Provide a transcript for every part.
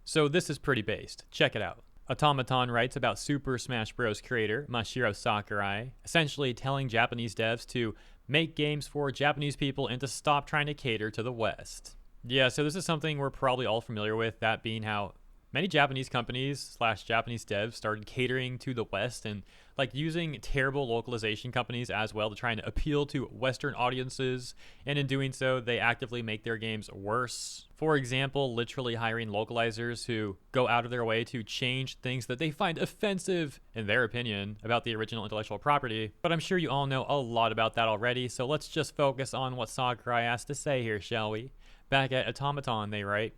So this is pretty based. Check it out. Automaton writes about Super Smash Bros. Creator Mashiro Sakurai, essentially telling Japanese devs to make games for Japanese people and to stop trying to cater to the West. Yeah, so this is something we're probably all familiar with, that being how many Japanese companies slash Japanese devs started catering to the West and like using terrible localization companies as well to try and appeal to Western audiences. And in doing so, they actively make their games worse. For example, literally hiring localizers who go out of their way to change things that they find offensive, in their opinion, about the original intellectual property. But I'm sure you all know a lot about that already, so let's just focus on what Sakurai has to say here, shall we? Back at Automaton, they write,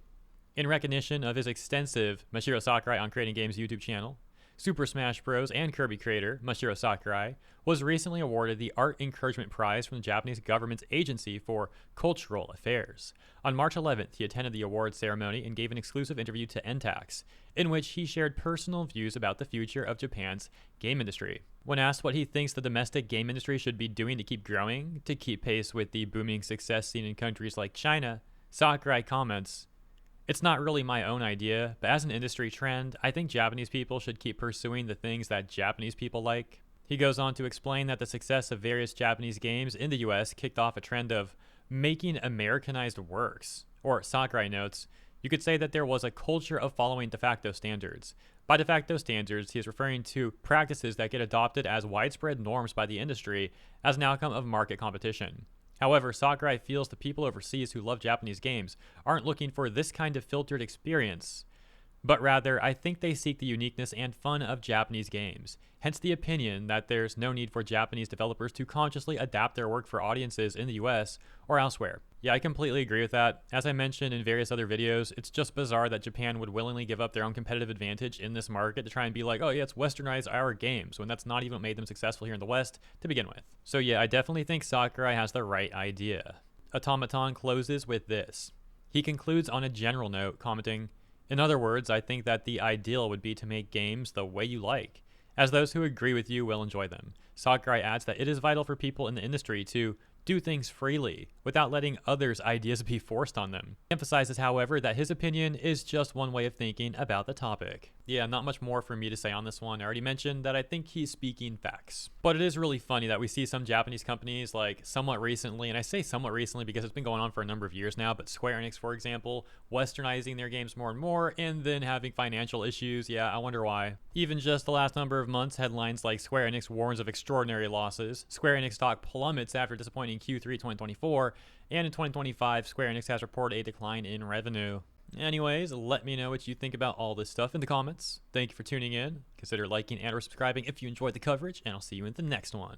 in recognition of his extensive Mashiro Sakurai on Creating Games YouTube channel, Super Smash Bros. And Kirby creator Mashiro Sakurai was recently awarded the Art Encouragement Prize from the Japanese government's Agency for Cultural Affairs. On March 11th, he attended the awards ceremony and gave an exclusive interview to NTAX, in which he shared personal views about the future of Japan's game industry. When asked what he thinks the domestic game industry should be doing to keep growing, to keep pace with the booming success seen in countries like China, Sakurai comments, "It's not really my own idea, but as an industry trend, I think Japanese people should keep pursuing the things that Japanese people like." He goes on to explain that the success of various Japanese games in the US kicked off a trend of making Americanized works. Or, Sakurai notes, you could say that there was a culture of following de facto standards. By de facto standards, he is referring to practices that get adopted as widespread norms by the industry as an outcome of market competition. However, Sakurai feels the people overseas who love Japanese games aren't looking for this kind of filtered experience, but rather, I think they seek the uniqueness and fun of Japanese games. Hence the opinion that there's no need for Japanese developers to consciously adapt their work for audiences in the US or elsewhere. Yeah, I completely agree with that. As I mentioned in various other videos, it's just bizarre that Japan would willingly give up their own competitive advantage in this market to try and be like, oh yeah, let's westernize our games, when that's not even what made them successful here in the West to begin with. So yeah, I definitely think Sakurai has the right idea. Automaton closes with this. He concludes on a general note, commenting, in other words, I think that the ideal would be to make games the way you like, as those who agree with you will enjoy them. Sakurai adds that it is vital for people in the industry to do things freely, without letting others' ideas be forced on them. He emphasizes, however, that his opinion is just one way of thinking about the topic. Yeah, not much more for me to say on this one. I already mentioned that I think he's speaking facts. But it is really funny that we see some Japanese companies, like somewhat recently, and I say somewhat recently because it's been going on for a number of years now, but Square Enix, for example, westernizing their games more and more, and then having financial issues. Yeah, I wonder why. Even just the last number of months, headlines like Square Enix warns of extraordinary losses, Square Enix stock plummets after disappointing Q3 2024, and in 2025, Square Enix has reported a decline in revenue. Anyways, let me know what you think about all this stuff in the comments. Thank you for tuning in. Consider liking and or subscribing if you enjoyed the coverage, and I'll see you in the next one.